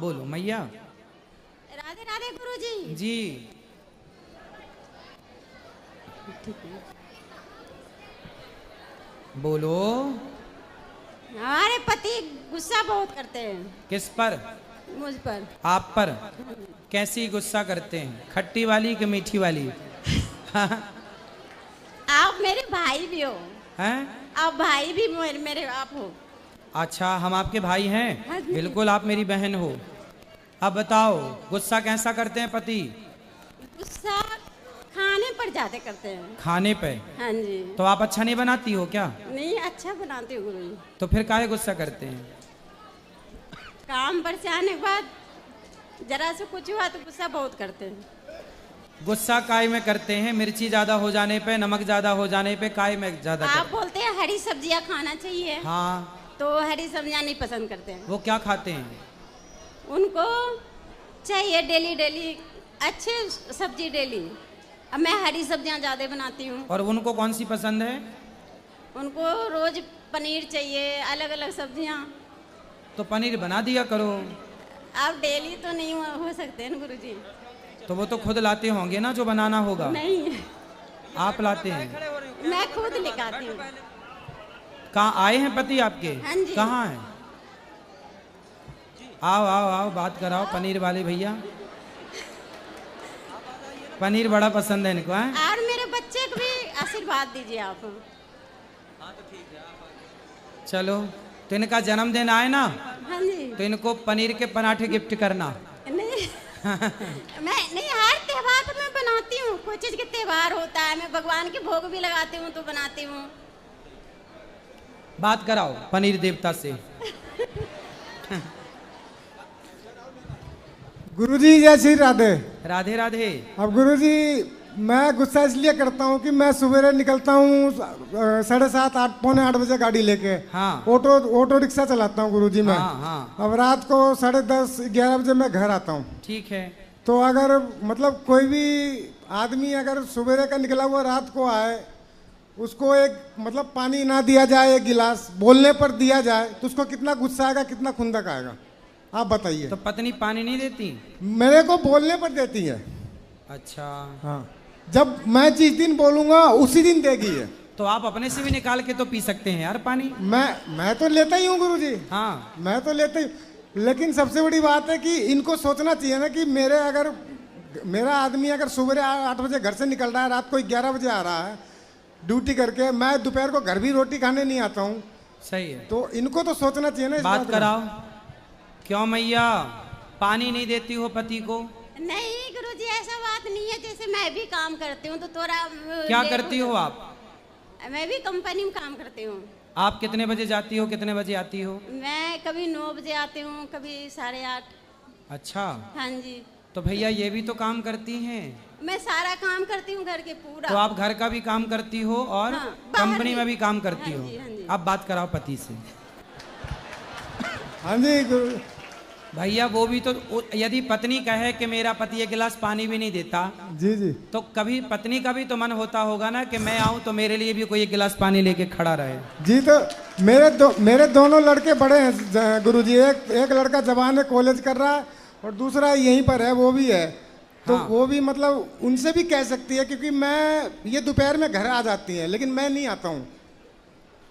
बोलो मैया। राधे राधे गुरुजी। जी बोलो। हमारे पति गुस्सा बहुत करते हैं। किस पर? मुझ पर। आप पर? कैसी गुस्सा करते हैं, खट्टी वाली कि मीठी वाली? आप मेरे भाई भी हो। हैं? आप भाई भी मेरे आप हो। अच्छा हम आपके भाई हाँ हैं, जी। बिल्कुल आप मेरी बहन हो। अब बताओ गुस्सा कैसा करते हैं पति? गुस्सा खाने पर ज्यादा करते हैं। खाने पे? हाँ जी। तो आप अच्छा नहीं बनाती हो क्या? नहीं अच्छा बनाती हूँ गुरुजी। तो फिर काहे गुस्सा करते हैं? काम पर से आने के बाद जरा से कुछ हुआ तो गुस्सा बहुत करते हैं। गुस्सा काय में करते हैं? मिर्ची ज्यादा हो जाने पे, नमक ज्यादा हो जाने पे, काय में ज्यादा आप करते बोलते हैं हरी सब्जियां खाना चाहिए। हैं? हाँ। तो हरी सब्जियां नहीं पसंद करते हैं। वो क्या खाते हैं? उनको चाहिए डेली डेली अच्छे सब्जी डेली। अब मैं हरी सब्जियां ज़्यादा बनाती हूँ। और उनको कौन सी पसंद है? उनको रोज पनीर चाहिए, अलग अलग सब्जियां। तो पनीर बना दिया करो। आप डेली तो नहीं हो सकते हैं गुरुजी। तो वो तो खुद लाते होंगे ना जो बनाना होगा। नहीं आप लाते हैं? मैं खुद निकालती हूँ। कहाँ आए हैं पति आपके? हाँ जी। कहाँ हैं? आओ आओ आओ बात कराओ पनीर वाले भैया। पनीर बड़ा पसंद है इनको है? और मेरे बच्चे को भी आशीर्वाद दीजिए आप। चलो तो इनका जन्मदिन आए ना हाँ जी। तो इनको पनीर के पराठे गिफ्ट करना। नहीं मैं नहीं, हर त्योहार पर मैं बनाती हूँ। कोई चीज के त्योहार होता है मैं भगवान के भोग भी लगाती हूँ तो बनाती हूँ। बात कराओ पनीर देवता से। गुरुजी जय श्री राधे। राधे राधे। अब गुरुजी मैं गुस्सा इसलिए करता हूँ कि मैं सवेरे निकलता हूँ 7:30 8 पौने 8 बजे गाड़ी लेके। हाँ। ऑटो रिक्शा चलाता हूँ गुरुजी मैं। हाँ हाँ। अब रात को 10:30 11 बजे मैं घर आता हूँ। ठीक है। तो अगर मतलब कोई भी आदमी अगर सवेरे का निकला हुआ रात को आए, उसको एक मतलब पानी ना दिया जाए, एक गिलास बोलने पर दिया जाए, तो उसको कितना गुस्सा आएगा, कितना खुंदक आएगा, आप बताइए। तो पत्नी पानी नहीं देती? मेरे को बोलने पर देती है। अच्छा। हाँ, जब मैं जिस दिन बोलूंगा उसी दिन देगी है। तो आप अपने से भी निकाल के तो पी सकते हैं यार पानी। मैं तो लेता ही हूँ गुरुजी। हाँ। मैं तो लेता ही, लेकिन सबसे बड़ी बात है कि इनको सोचना चाहिए ना कि मेरा आदमी अगर सुबह 8 बजे घर से निकल रहा है, रात को 11 बजे आ रहा है ड्यूटी करके, मैं दोपहर को घर भी रोटी खाने नहीं आता हूँ। सही है। तो इनको तो सोचना चाहिए ना इस बात का। कराओ। क्यों मैया पानी नहीं देती हो पति को? नहीं गुरुजी ऐसा बात नहीं है। जैसे मैं भी काम करती हूँ तो थोड़ा क्या करती हो आप? मैं भी कंपनी में काम करती हूँ। आप कितने बजे जाती हो, कितने बजे आती हो? मैं कभी 9 बजे आती हूँ, कभी 8:30। अच्छा। हाँ जी। तो भैया ये भी तो काम करती हैं। मैं सारा काम करती हूँ घर के पूरा। तो आप घर का भी काम करती हो और हाँ, बाहर कंपनी भी। में भी काम करती हाँ हो। जी, हाँ जी। अब बात कराओ पति से। हाँ जी गुरु। भैया वो भी तो, यदि पत्नी कहे कि मेरा पति 1 गिलास पानी भी नहीं देता, जी जी। तो कभी पत्नी का भी तो मन होता होगा ना कि मैं आऊं तो मेरे लिए भी कोई 1 गिलास पानी लेके खड़ा रहे। जी तो मेरे दोनों लड़के बड़े हैं गुरुजी। एक लड़का जवान है, कॉलेज कर रहा है, और दूसरा यहीं पर है, वो भी है। तो हाँ। वो भी मतलब उनसे भी कह सकती है, क्योंकि ये दोपहर में घर आ जाती है लेकिन मैं नहीं आता हूँ।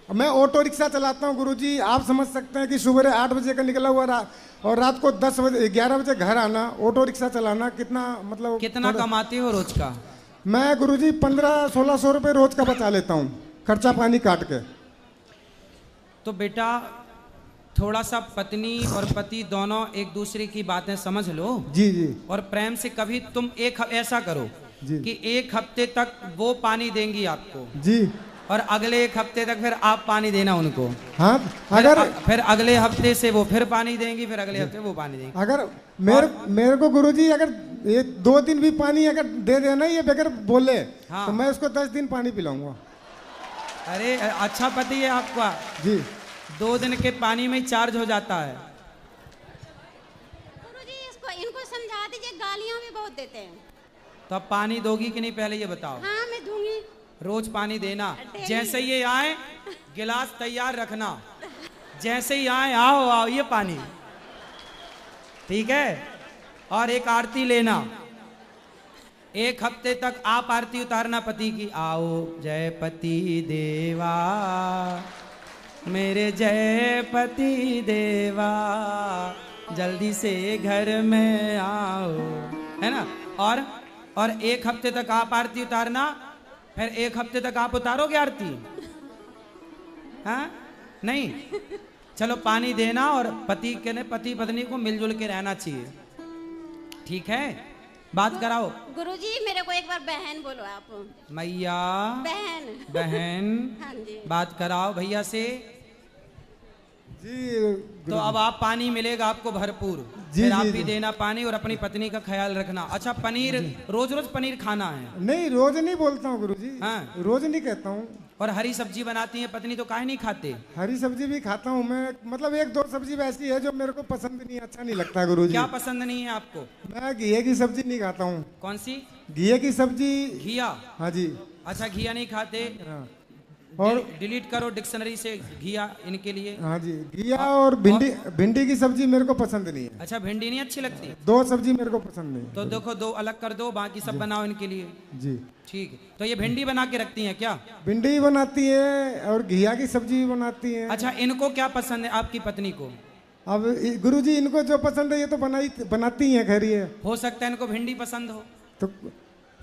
मैं ऑटो रिक्शा चलाता हूँ गुरुजी। आप समझ सकते हैं कि सुबह 8 बजे का निकला हुआ और रात को 10 बजे 11 बजे घर आना, ऑटो रिक्शा चलाना, कितना मतलब कितना कमाते हो रोज का? मैं गुरुजी 1500-1600 रुपये रोज का बचा लेता हूँ, खर्चा पानी काट के। तो बेटा थोड़ा सा पत्नी और पति दोनों एक दूसरे की बातें समझ लो। जी जी। और प्रेम से कभी तुम ऐसा करो जी। कि 1 हफ्ते तक वो पानी देंगी आपको, जी। और अगले 1 हफ्ते तक फिर आप पानी देना उनको। हाँ, फिर अगले हफ्ते से वो फिर पानी देंगी, फिर अगले हफ्ते वो पानी देंगी। अगर मेरे को गुरुजी अगर ये 2 दिन भी पानी अगर दे देना ये बगैर बोले, हाँ। तो मैं उसको 10 दिन पानी पिलाऊंगा। अरे अच्छा पति है आपका। जी। 2 दिन के पानी में ही चार्ज हो जाता है। गुरुजी इनको समझा दीजिए, गालियाँ भी बहुत देते हैं। तो अब पानी दोगी कि नहीं पहले ये बताओ। हाँ मैं दूंगी। रोज पानी देना। डेली। जैसे ये आए गिलास तैयार रखना, जैसे ही आए आओ आओ ये पानी। ठीक है। और एक आरती लेना, 1 हफ्ते तक आप आरती उतारना पति की। आओ जय पति देवा, मेरे जय पति देवा, जल्दी से घर में आओ, है ना। और 1 हफ्ते तक आप आरती उतारना, फिर 1 हफ्ते तक आप उतारोगे आरती? हाँ नहीं, चलो पानी देना, और पति पत्नी को मिलजुल के रहना चाहिए, ठीक है। बात कराओ। गुरुजी मेरे को एक बार बहन बोलो आप। मैया बहन। बहन हाँ जी। बात कराओ भैया से जी। तो अब आप पानी मिलेगा आपको भरपूर, जी, फिर आप जी, भी जी। देना पानी, और अपनी पत्नी का ख्याल रखना। अच्छा पनीर रोज रोज पनीर खाना है? नहीं, रोज नहीं बोलता हूँ गुरुजी। हाँ। रोज नहीं कहता हूँ। और हरी सब्जी बनाती है पत्नी तो काहे नहीं खाते? हरी सब्जी भी खाता हूँ मैं, मतलब 1-2 सब्जी वैसी है जो मेरे को पसंद नहीं, अच्छा नहीं लगता गुरुजी। क्या पसंद नहीं है आपको? मैं घिये की सब्जी नहीं खाता हूँ। कौन सी? घिये की सब्जी। घिया? हाँ जी। अच्छा घिया नहीं खाते? हाँ। और डिलीट करो डिक्शनरी से घिया इनके लिए। हाँ जी, घिया और भिंडी की सब्जी मेरे को पसंद नहीं है। अच्छा भिंडी नहीं अच्छी लगती? 2 सब्जी मेरे को पसंद नहीं। तो देखो 2 अलग कर दो, बाकी सब बनाओ इनके लिए। जी ठीक है। तो ये भिंडी बना के रखती हैं क्या? भिंडी भी बनाती है और घिया की सब्जी भी बनाती है। अच्छा इनको क्या पसंद है आपकी पत्नी को? अब गुरुजी इनको जो पसंद है ये तो बनाती हैं, खैर ये हो सकता है इनको भिंडी पसंद हो। तो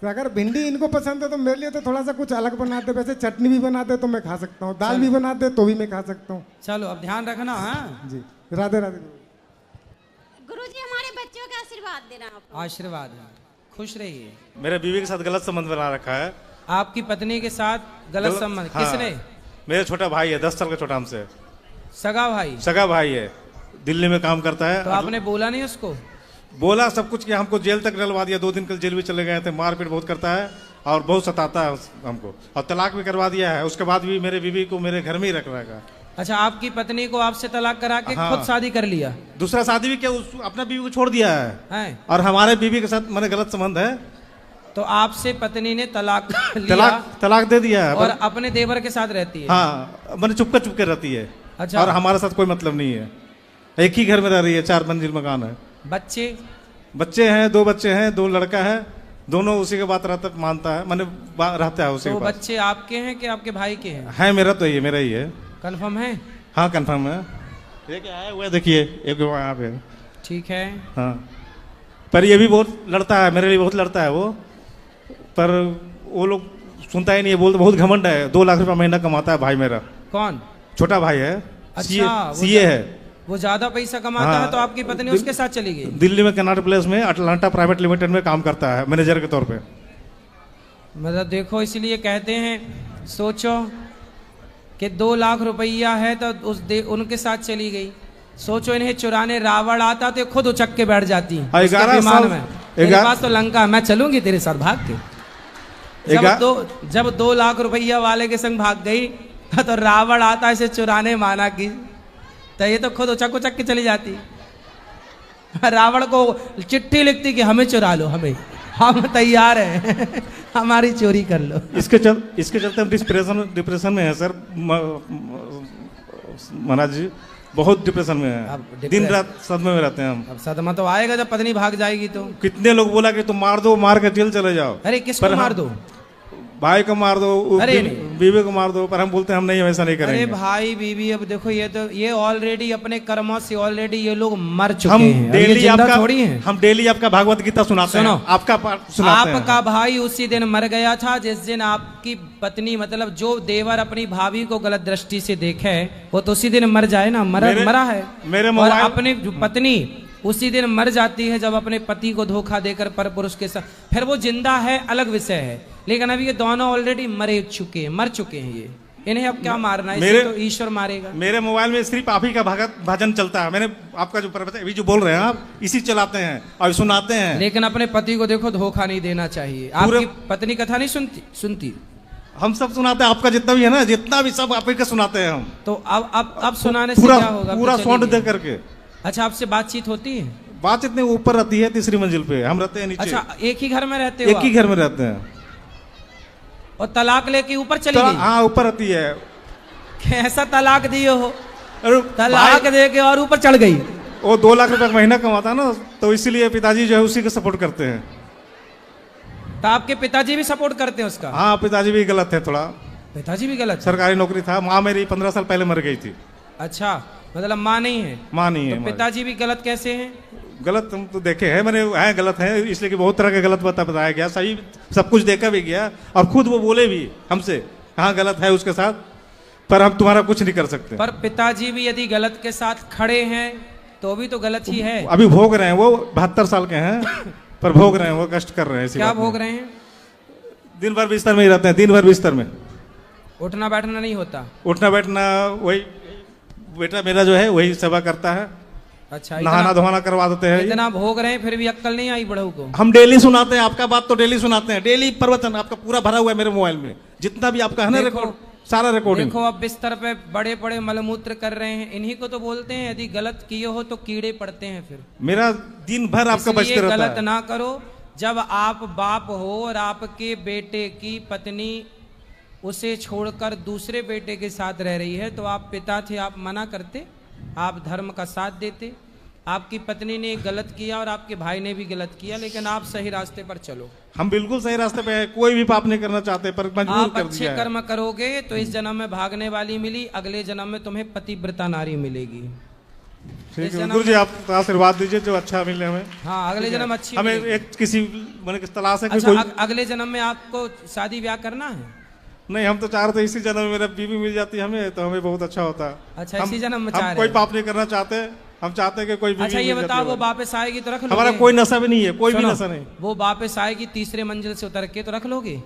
अगर भिंडी इनको पसंद है तो मेरे लिए तो थोड़ा सा कुछ अलग बनाते, वैसे चटनी भी बनाते तो मैं खा सकता हूँ, दाल भी बनाते तो भी मैं खा सकता हूँ। चलो अब ध्यान रखना। हाँ जी, राधे राधे। गुरुजी हमारे बच्चों का आशीर्वाद देना आप। आशीर्वाद है, खुश रहिए। मेरे बीवी के साथ गलत संबंध बना रखा है। आपकी पत्नी के साथ गलत संबंध? हाँ, किसने? मेरा छोटा भाई है, 10 साल का छोटा हमसे। सगा भाई? सगा भाई है, दिल्ली में काम करता है। तो आपने बोला नहीं उसको? बोला सब कुछ किया, हमको जेल तक डलवा दिया, 2 दिन कल जेल भी चले गए थे। मारपीट बहुत करता है और बहुत सताता है हमको, और तलाक भी करवा दिया है। उसके बाद भी मेरे बीवी को मेरे घर में ही रख रहेगा। अच्छा आपकी पत्नी को आपसे तलाक करा के हाँ। खुद शादी कर लिया? दूसरा शादी भी किया, अपना बीवी को छोड़ दिया है। और हमारे बीवी के साथ मैंने गलत संबंध है। तो आपसे पत्नी ने तलाक लिया? तलाक दे दिया है। और अपने देवर के साथ रहती है? हाँ, मैंने चुपके रहती है। अच्छा। और हमारे साथ कोई मतलब नहीं है, एक ही घर में रह रही है, 4 मंजिल मकान है। बच्चे हैं, 2 बच्चे हैं, 2 लड़का है, दोनों उसी के बात मानता है, मैंने रहता है उसी तो के पास। बच्चे आपके हैं कि आपके भाई के हैं? है मेरा, तो ये मेरा ही है। कंफर्म है? हाँ कंफर्म है। ये क्या है हुआ, देखिए एक यहाँ पे। ठीक है। हाँ, पर ये भी बहुत लड़ता है, मेरे लिए बहुत लड़ता है वो, पर वो लोग सुनता ही नहीं है, बोलते बहुत घमंड है। 2 लाख रुपया महीना कमाता है भाई मेरा। कौन? छोटा भाई है। अच्छा, सीए है। वो ज्यादा पैसा कमाता हाँ, है तो आपकी पत्नी उसके साथ चली गई? दिल्ली में कनाट प्लेस में अटलांटा प्राइवेट लिमिटेड में काम करता है, मैनेजर के तौर पे। मतलब देखो, इसलिए कहते हैं सोचो कि 2 लाख रुपया है तो उनके साथ चली गई। सोचो इन्हें चुराने रावण आता तो खुद उचक के बैठ जाती। 11 विमान साल में मेरे पास तो लंका है, मैं चलूंगी तेरे साथ भाग के। जब 2 लाख रुपया वाले के संग भाग गई तो रावण आता इसे चुराने माना की, तो ये तो खुद उचक के चली जाती। रावण को चिट्ठी लिखती कि हमें चुरा लो, हम तैयार हैं हमारी चोरी कर लो। इसके चलते हम डिप्रेशन में है सर महाराज जी, बहुत डिप्रेशन में है, दिन रात सदमे में रहते हैं हम। अब सदमा तो आएगा जब पत्नी भाग जाएगी तो। कितने लोग बोला कि तुम मार दो, मार के जेल चले जाओ। अरे किसको मार दो? भाई को मार दो, बीवी को मार दो, पर हम बोलते हैं हम नहीं, वैसा नहीं करेंगे। अरे भाई बीवी, अब देखो ये ऑलरेडी अपने कर्मों से ऑलरेडी ये लोग मर चुके हैं। हम डेली आपका भागवत गीता सुनाते हैं, आपका पाठ सुनाते हैं। आपका भाई उसी दिन मर गया था जिस दिन आपकी पत्नी, मतलब जो देवर अपनी भाभी को गलत दृष्टि से देखे वो तो उसी दिन मर जाए ना, मरा है। और अपनी पत्नी उसी दिन मर जाती है जब अपने पति को धोखा देकर पर पुरुष के साथ। फिर वो जिंदा है अलग विषय है, लेकिन अभी ये दोनों ऑलरेडी मर चुके हैं। ये इन्हें अब क्या मारना है? इसे तो ईश्वर मारेगा। मेरे मोबाइल में सिर्फ आप ही का भजन चलता है। मैंने आपका जो अभी जो बोल रहे हैं आप, इसी चलाते हैं और सुनाते हैं। लेकिन अपने पति को देखो धोखा नहीं देना चाहिए। आपकी पत्नी कथा नहीं सुनती? हम सब सुनाते हैं, आपका जितना भी है ना, जितना भी सब आप ही का सुनाते हैं हम। तो अब सुनाने से क्या होगा? पूरा साउंड दे करके। अच्छा आपसे बातचीत होती है? बातचीत नहीं, ऊपर रहती है 3री मंजिल पे, हम रहते हैं नीचे। अच्छा एक ही घर में रहते हो? एक ही घर में रहते हैं। और तलाक लेके ऊपर चली गई? हाँ ऊपर रहती है। कैसा तलाक दिए हो? तलाक दे के और ऊपर चढ़ गई? वो 2 लाख रुपए का महीना कमाता है ना, तो इसीलिए पिताजी जो है उसी को सपोर्ट करते हैं। तो आपके पिताजी भी सपोर्ट करते हैं उसका? हाँ, पिताजी भी गलत है थोड़ा। पिताजी भी गलत है? सरकारी नौकरी था, माँ मेरी 15 साल पहले मर गई थी। अच्छा, मतलब माँ नहीं है? माँ नहीं है। तो पिताजी भी गलत कैसे हैं? गलत हम तो देखे हैं मैंने, है गलत है, इसलिए कि बहुत तरह के गलत बताया गया, सही सब कुछ देखा भी गया, और खुद वो बोले भी हमसे हाँ गलत है उसके साथ, पर हम तुम्हारा कुछ नहीं कर सकते। पर पिताजी भी यदि गलत के साथ खड़े हैं तो भी तो गलत ही है। अभी भोग रहे हैं, वो 72 साल के हैं, पर भोग रहे हैं, वो कष्ट कर रहे हैं। क्या भोग रहे हैं? दिन भर बिस्तर में ही रहते हैं, दिन भर बिस्तर में, उठना बैठना नहीं होता? उठना बैठना वही बेटा मेरा जो है वही सेवा करता है। अच्छा, नहाना धोना करवा देते हैं। इतना भोग रहे हैं फिर भी अक्कल नहीं आई बड़ों को? हम डेली सुनाते हैं, आपका बात तो डेली सुनाते हैं, डेली प्रवचन आपका पूरा भरा हुआ है मेरे मोबाइल में, जितना भी आपका है ना रिकॉर्ड, सारा रिकॉर्डिंग। देखो, अब बिस्तर पे बड़े बड़े मलमूत्र कर रहे हैं, इन्हीं को तो बोलते हैं यदि गलत किए हो तो कीड़े पड़ते हैं। फिर मेरा दिन भर आपका बचते रहता है। गलत ना करो। जब आप बाप हो और आपके बेटे की पत्नी उसे छोड़कर दूसरे बेटे के साथ रह रही है, तो आप पिता थे, आप मना करते? आप धर्म का साथ देते? आपकी पत्नी ने गलत किया और आपके भाई ने भी गलत किया, लेकिन आप सही रास्ते पर चलो। हम बिल्कुल सही रास्ते पे हैं, कोई भी पाप नहीं करना चाहते, पर मजबूर आप कर अच्छे दिया है। कर्म करोगे तो इस जन्म में भागने वाली मिली, अगले जन्म में तुम्हें पतिव्रता नारी मिलेगी। ठीक है गुरु जी, आप आशीर्वाद दीजिए जो अच्छा मिले हमें। हाँ, अगले जन्म अच्छी हमें मिलेगी। एक किसी मैंने तलाश है कि अच्छा, कोई अगले जन्म में आपको शादी ब्याह करना है? नहीं, हम तो चाह रहे थे इसी जन्म में मेरा बीवी मिल जाती हमें तो हमें बहुत अच्छा होता। अच्छा, इसी जन्म में हम चाह रहे कोई हैं। पाप नहीं करना चाहते, हम चाहते हैं कि कोई बीवी अच्छा, ये मिल बताओ, जाती वो है। वापस आएगी तो रख लोगे? हमारा कोई नशा भी नहीं है, कोई भी सुनो, नशा नहीं। वो वापस आएगी तीसरे मंजिल से उतर के, तो रख लोगे?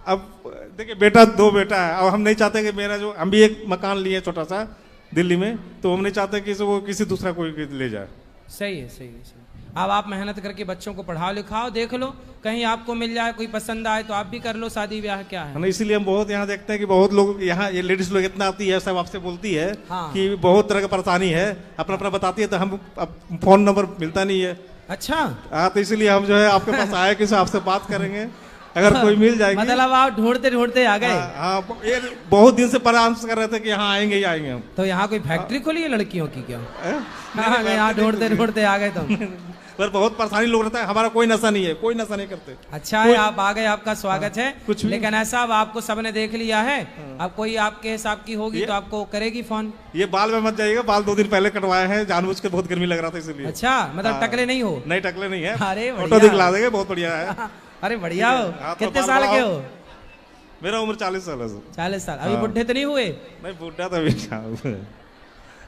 अब देखिए बेटा, 2 बेटा है, और हम नहीं चाहते कि मेरा जो, हम भी एक मकान लिए छोटा सा दिल्ली में, तो हम नहीं चाहते कि वो किसी दूसरा कोई ले जाए। सही है, सही है, सही। अब आप मेहनत करके बच्चों को पढ़ाओ लिखाओ, देख लो कहीं आपको मिल जाए, कोई पसंद आए तो आप भी कर लो शादी ब्याह। क्या है ना, इसीलिए हम बहुत यहाँ देखते हैं कि बहुत लोग यहाँ, ये लेडीज लोग इतना आती है, सब आपसे बोलती है हाँ। कि बहुत तरह का परेशानी है, अपना अपना बताती है, तो हम अब फोन नंबर मिलता नहीं है। अच्छा, हाँ, तो इसीलिए हम जो है आपके पास आए कि आपसे बात करेंगे, अगर कोई मिल जाएगी। मतलब आप ढूंढते ढूंढते आ गए? हाँ, ये बहुत दिन से परामर्श कर रहे थे कि यहाँ आएंगे ही आएंगे हम। तो यहाँ कोई फैक्ट्री खोली है लड़कियों की क्या? हाँ, यहाँ ढूंढते ढूंढते आ गए तुम? पर बहुत परेशानी लोग रहता है, हमारा कोई नशा नहीं है, कोई नशा नहीं करते। अच्छा है, आप आ गए, आपका स्वागत है। कुछ भी। लेकिन ऐसा अब आपको सबने देख लिया है, अब कोई आपके हिसाब की होगी तो आपको करेगी फोन। ये बाल में मत जाइएगा, बाल 2 दिन पहले कटवाए हैं, जानबूझ के, बहुत गर्मी लग रहा था इसलिए। अच्छा, मतलब टकले नहीं हो? नहीं, टकले नहीं है। अरे फोटो बढ़िया। दिखला देंगे, बहुत बढ़िया है। अरे बढ़िया हो। हाँ, तो कितने बाल साल के बढ़ाओ। हो? मेरा उम्र 40 साल है। 40 साल। अभी हाँ। बुढ़े तो नहीं हुए? नहीं, बूढ़ा तो अभी क्या हुआ है।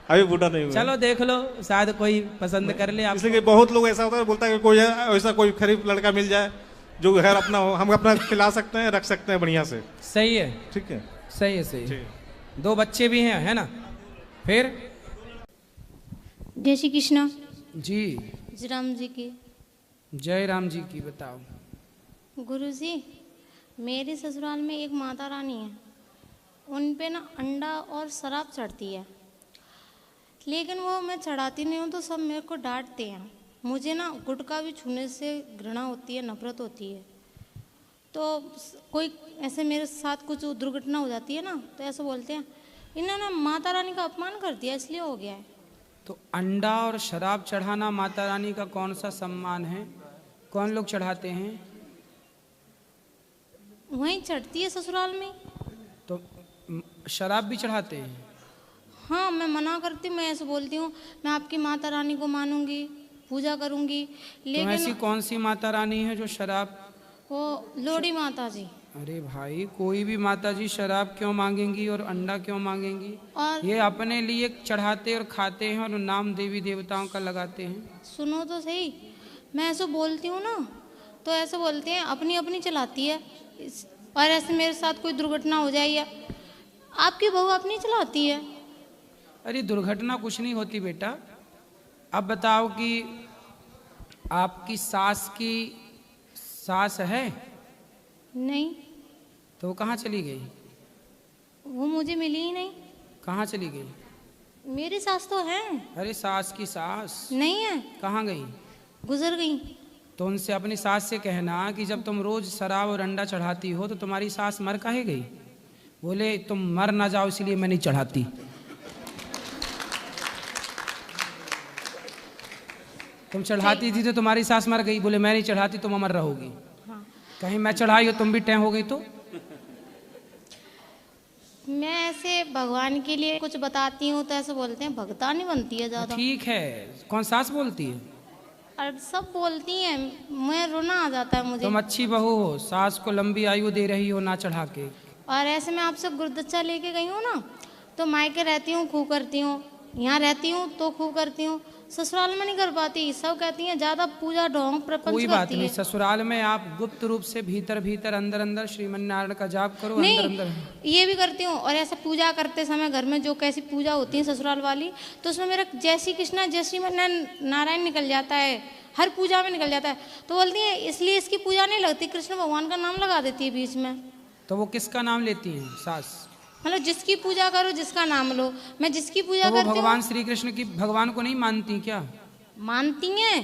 अभी बूढ़ा नहीं हुआ। चलो देख लो, शायद कोई पसंद कर ले इसलिए आपको। कि बहुत लोग ऐसा होता है, बोलता है कि कोई ऐसा कोई खरीफ लड़का मिल जाए जो घर अपना हो, हम अपना खिला सकते हैं, रख सकते हैं बढ़िया से। सही है, ठीक है, सही है, सही है। ठीक। 2 बच्चे भी हैं, है ना? फिर जय श्री कृष्ण। जी, जय राम जी की। जय राम जी की। बताओ। गुरुजी, मेरे ससुराल में एक माता रानी है, उन पे ना अंडा और शराब चढ़ती है, लेकिन वो मैं चढ़ाती नहीं हूँ तो सब मेरे को डांटते हैं। मुझे ना गुटखा भी छूने से घृणा होती है, नफरत होती है। तो कोई ऐसे मेरे साथ कुछ दुर्घटना हो जाती है ना, तो ऐसे बोलते हैं इन्होंने माता रानी का अपमान कर दिया, इसलिए हो गया है। तो अंडा और शराब चढ़ाना माता रानी का कौन सा सम्मान है? कौन लोग चढ़ाते हैं? वहीं चढ़ती है ससुराल में। तो शराब भी चढ़ाते हैं? हाँ, मैं मना करती हूँ, मैं ऐसे बोलती हूँ मैं आपकी माता रानी को मानूंगी, पूजा करूंगी, तो ऐसी लेकिन कौन सी माता रानी है जो शराब? वो लोड़ी माता जी। अरे भाई, कोई भी माता जी शराब क्यों मांगेंगी और अंडा क्यों मांगेंगी? और ये अपने लिए चढ़ाते और खाते हैं और नाम देवी देवताओं का लगाते हैं। सुनो तो सही, मैं ऐसे बोलती हूँ ना, तो ऐसे बोलते हैं अपनी अपनी चलाती है, और ऐसे मेरे साथ कोई दुर्घटना हो जाए या आपकी बहू अपनी चलाती है। अरे दुर्घटना कुछ नहीं होती बेटा। अब बताओ कि आपकी सास की सास है? नहीं, तो वो कहाँ चली गई? वो मुझे मिली ही नहीं। कहाँ चली गई? मेरी सास तो है। अरे सास की सास नहीं है, कहाँ गई? गुजर गई। तो उनसे अपनी सास से कहना कि जब तुम रोज शराब और अंडा चढ़ाती हो तो तुम्हारी सास मर काहे गई? बोले तुम मर ना जाओ इसलिए मैं नहीं चढ़ाती। तुम चढ़ाती थी तो तुम्हारी सास मर गई, बोले मैं नहीं चढ़ाती तुम अमर रहोगी। हाँ। कहीं मैं चढ़ाई हो तुम भी टैं हो गई तो? मैं ऐसे भगवान के लिए कुछ बताती हूँ तो ऐसे बोलते हैं भगता नहीं बनती है ज़्यादा। ठीक है, कौन सास बोलती है? और सब बोलती हैं, मैं रोना आ जाता है मुझे। तुम अच्छी बहू हो, सास को लंबी आयु दे रही हो ना चढ़ा के। और ऐसे मैं आपसे गुरुदक्षा लेके गई हूँ ना, तो मायके रहती हूँ खूब करती हूँ, यहाँ रहती हूँ तो खूब करती हूँ, ससुराल में नहीं कर पाती। सब कहती हैं ज्यादा पूजा ढोंग प्रपंच कोई बात करती नहीं, है। ससुराल में आप गुप्त रूप से भीतर भीतर अंदर अंदर श्रीमन नारायण का जाप करो। नहीं, अंदर अंदर ये भी करती हूँ। और ऐसे पूजा करते समय घर में जो कैसी पूजा होती है ससुराल वाली, तो उसमें मेरा जय श्री कृष्णा जय श्रीमन नारायण निकल जाता है, हर पूजा में निकल जाता है। तो बोलती है इसलिए इसकी पूजा नहीं लगती, कृष्ण भगवान का नाम लगा देती है बीच में। तो वो किसका नाम लेती हैं सास? मतलब जिसकी पूजा करो जिसका नाम लो, मैं जिसकी पूजा तो वो करती भगवान हूँ। श्री कृष्ण की भगवान को नहीं मानती क्या? मानती हैं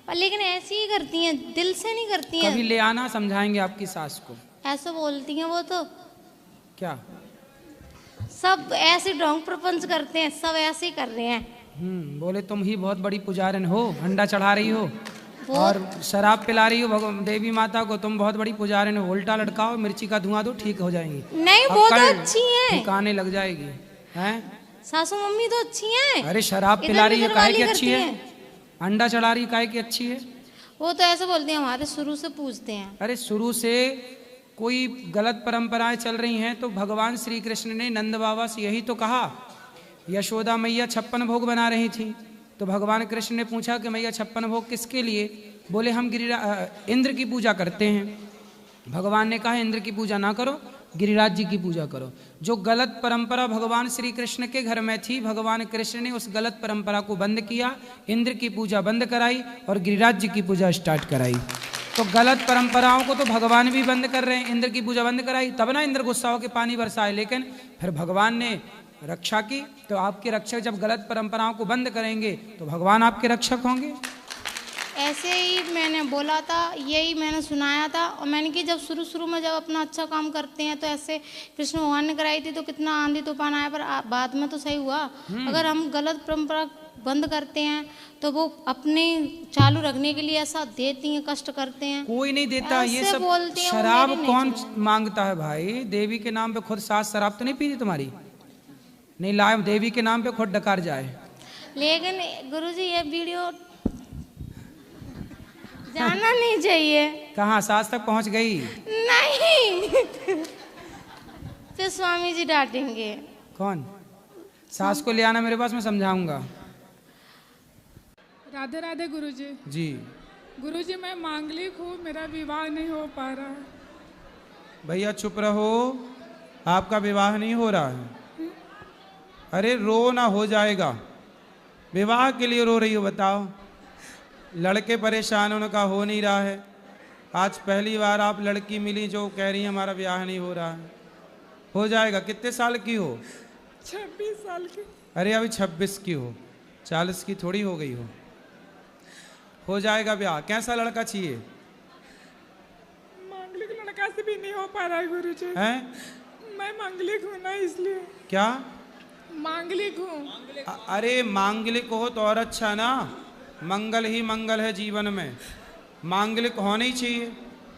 पर लेकिन ऐसी ही करती हैं, दिल से नहीं करती हैं। कभी ले आना, समझाएंगे आपकी सास को। ऐसे बोलती हैं वो तो, क्या? सब ऐसे ढोंग प्रपंच करते हैं, सब ऐसे ही कर रहे हैं। बोले तुम ही बहुत बड़ी पुजारन हो, अंडा चढ़ा रही हो वो और शराब पिला रही हो भगवान देवी माता को, तुम बहुत बड़ी पुजारन हो। उल्टा लटकाओ, मिर्ची का धुआं दो, ठीक हो जाएंगी। नहीं, वो तो अच्छी हैं, ठिकाने लग जाएगी। हैं? सासू मम्मी तो अच्छी हैं। अरे शराब इधर पिला रही है उधर काहे वाली की अच्छी करती है? हैं। अंडा चढ़ा रही काहे की अच्छी है? वो तो ऐसे बोलते हैं हमारे शुरू से पूछते हैं। अरे शुरू से कोई गलत परंपराएं चल रही हैं तो भगवान श्री कृष्ण ने नंद बाबा से यही तो कहा। यशोदा मैया 56 भोग बना रही थी तो भगवान कृष्ण ने पूछा कि मैया 56 भोग किसके लिए? बोले हम इंद्र की पूजा करते हैं। भगवान ने कहा इंद्र की पूजा ना करो, गिरिराज जी की पूजा करो। जो गलत परंपरा भगवान श्री कृष्ण के घर में थी, भगवान कृष्ण ने उस गलत परंपरा को बंद किया, इंद्र की पूजा बंद कराई और गिरिराज जी की पूजा स्टार्ट कराई। तो गलत परंपराओं को तो भगवान भी बंद कर रहे हैं, इंद्र की पूजा बंद कराई, तब ना इंद्र गुस्सा होकर पानी बरसाए। लेकिन फिर भगवान ने रक्षा की, तो आपके रक्षक जब गलत परंपराओं को बंद करेंगे तो भगवान आपके रक्षक होंगे। ऐसे ही मैंने बोला था, यही मैंने सुनाया था। और मैंने कि जब शुरू शुरू में जब अपना अच्छा काम करते हैं तो ऐसे कृष्ण भगवान ने कराई थी तो कितना आंधी तूफान आया, पर बाद में तो सही हुआ। अगर हम गलत परंपरा बंद करते हैं तो वो अपने चालू रखने के लिए ऐसा देती हैं, कष्ट करते हैं। कोई नहीं देता ये ऐसे सब। बोलती हैं, वो शराब मेरे कौन नीचे। मांगता है भाई? देवी के नाम पे खुद सास शराब तो नहीं पीती तुम्हारी? नहीं लाए देवी के नाम पे खुद डकार जाए। लेकिन गुरुजी ये वीडियो जाना नहीं चाहिए। कहाँ सास तक पहुंच गई? नहीं फिर स्वामी जी डांटेंगे। कौन? सास को ले आना मेरे पास, मैं समझाऊंगा। राधे राधे गुरुजी। जी गुरुजी मैं मांगलिक हूँ, मेरा विवाह नहीं हो पा रहा है। भैया चुप रहो, आपका विवाह नहीं हो रहा है। अरे रो ना, हो जाएगा। विवाह के लिए रो रही हो बताओ? लड़के परेशान, उनका हो नहीं रहा है। आज पहली बार आप लड़की मिली जो कह रही है हमारा ब्याह नहीं हो रहा है। हो जाएगा। कितने साल की हो? 26 साल की। अरे अभी 26 की हो, 40 की थोड़ी हो गई हो जाएगा ब्याह। कैसा लड़का चाहिए? मांगलिक लड़का से भी नहीं हो पा रहा है गुरुजी। हैं? मैं मांगलिक हूँ ना, इसलिए। क्या मांगलिक हूँ। अरे मांगलिक हो तो और अच्छा ना, मंगल ही मंगल है जीवन में। मांगलिक होना ही चाहिए।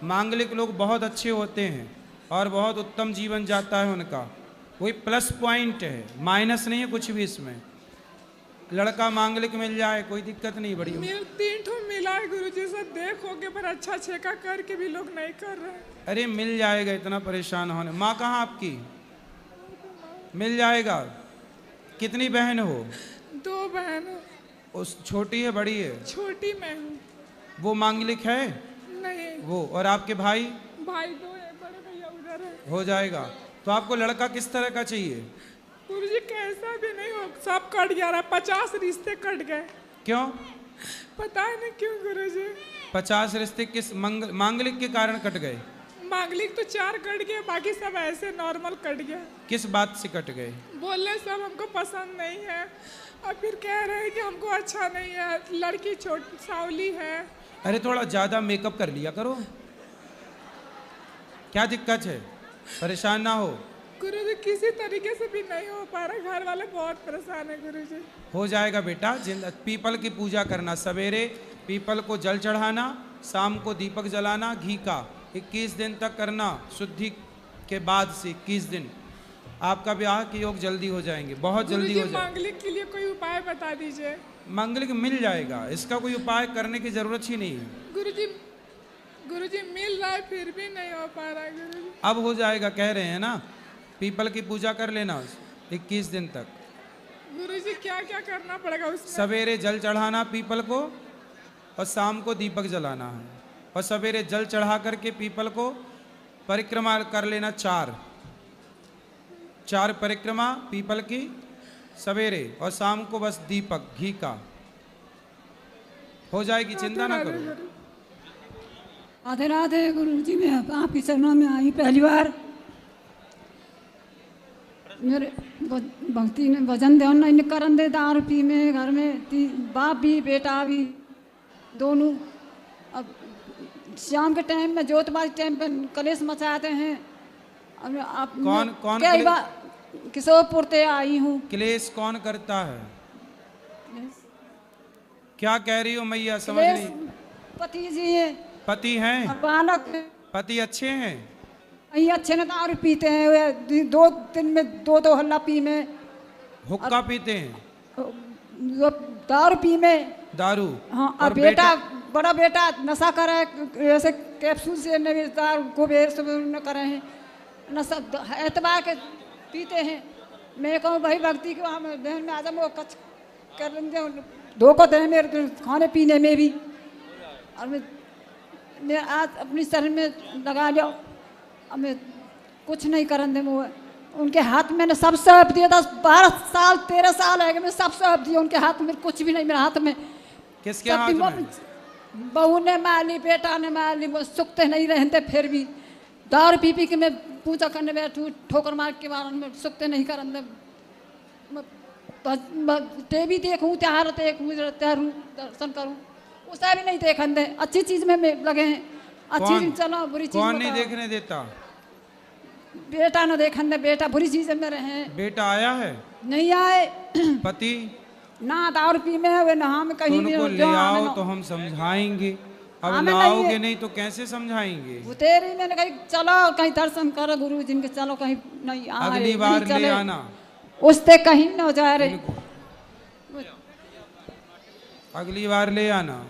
मांगलिक लोग बहुत अच्छे होते हैं और बहुत उत्तम जीवन जाता है उनका। वही प्लस पॉइंट है, माइनस नहीं है कुछ भी इसमें। लड़का मांगलिक मिल जाए कोई दिक्कत नहीं। बड़ी 3 ठो मिला है गुरुजी, सब देखोगे पर अच्छा छेका करके भी लोग नहीं कर रहे। अरे मिल जाएगा, इतना परेशान होने। माँ कहाँ आपकी? मिल जाएगा। कितनी बहन हो? 2 बहन। उस छोटी है बड़ी है? छोटी मैं हूँ। वो मांगलिक है? नहीं। वो और आपके भाई? भाई 2 है, बड़े भैया उधर है। हो जाएगा। तो आपको लड़का किस तरह का चाहिए? गुरुजी कैसा भी नहीं हो, सब कट गया रहा। 50 रिश्ते कट गए। क्यों? पता नहीं क्यों गुरुजी। 50 रिश्ते किस मांगलिक के कारण कट गए? मांगलिक तो 4 कट गए, बाकी सब ऐसे नॉर्मल कट गया। किस बात से कट गए? बोले सब हमको पसंद नहीं है और फिर कह रहे हैं कि हमको अच्छा नहीं है, लड़की छोटी सावली है। अरे थोड़ा ज्यादा मेकअप कर लिया करो, क्या दिक्कत है? परेशान ना हो। गुरुजी किसी तरीके से भी नहीं हो पा रहा, घर वाले बहुत परेशान है गुरुजी। हो जाएगा बेटा। पीपल की पूजा करना, सवेरे पीपल को जल चढ़ाना, शाम को दीपक जलाना घी का, 21 दिन तक करना। शुद्धि के बाद से 21 दिन आपका ब्याह के योग जल्दी हो जाएंगे, बहुत जल्दी हो जाएगा। मांगलिक के लिए कोई उपाय बता दीजिए। मांगलिक मिल जाएगा, इसका कोई उपाय करने की जरूरत ही नहीं है। गुरुजी मिल रहा है फिर भी नहीं हो पा रहा है गुरुजी। अब हो जाएगा, कह रहे हैं ना। पीपल की पूजा कर लेना 21 दिन तक। गुरुजी क्या क्या करना पड़ेगा उसमें? सवेरे जल चढ़ाना पीपल को और शाम को दीपक जलाना है। और सवेरे जल चढ़ा करके पीपल को परिक्रमा कर लेना, 4 परिक्रमा पीपल की सवेरे, और शाम को बस दीपक घी का। हो जाएगी, चिंता ना करो। राधे राधे गुरु जी, मैं आपकी शरणों में आई पहली बार। मेरे भक्ति ने भजन दे नहीं करन दे, दारू पी में घर में बाप भी बेटा भी दोनों। अब शाम के टाइम में जोतबाजी टाइम पे कलेश मचाते हैं। अब आप कौन कई बार किशोरपुर से आई हूँ। क्लेश कौन करता है? क्या कह रही हो मैया, समझ नहीं। पति जी है। पति हैं? और बालक है। पति अच्छे हैं? यही अच्छे ने दारू पीते हैं, वे 2 दिन में 2 हल्ला पी में। हुक्का पीते हैं? दारू पी में। दारू? हाँ। और बेटा बड़ा बेटा नशा करे, ऐसे कैप्सूल से दारू को न करे हैं, नशा एतबार के पीते हैं। मैं कहूँ भाई भक्ति के वहाँ बहन में आजम वो कच कर लेंगे, धोखा दे मेरे खाने पीने में भी। और मैं आज अपनी शरीर में लगा लिया, अब मैं कुछ नहीं करन दे। वो उनके हाथ में सब सौंप दिया, 10 12 साल 13 साल है कि मैं सब सौंप दिया उनके हाथ में। कुछ भी नहीं मेरे हाथ में। किसके हाथ में? बहू ने माली, बेटा ने माली, वो सुखते नहीं रहते। फिर भी दारू पी पी के मैं पूजा करने बैठूँ, ठोकर मार के बारे में सुखते नहीं करन दे। टीवी देखूँ, त्योहार देखूँ, दर्शन करूँ, उसे भी नहीं देखन दे। अच्छी चीज में लगे हैं, अच्छी चीज चलो, बुरी चीज कौन नहीं देखने देता? बेटा न देखन दे, बेटा बुरी चीज में रहे। बेटा आया है? नहीं आए। पति ना दारू पी में वे नहा में कहीं भी उनको ले आओ तो हम समझाएंगे। अब ना आओगे नहीं तो कैसे समझाएंगे? वो तेरी मैंने कही चलो कहीं दर्शन करो गुरु जी के, चलो कहीं नहीं आए, अगली बार ले आना। उससे कहीं न जा रहे, अगली बार ले आना।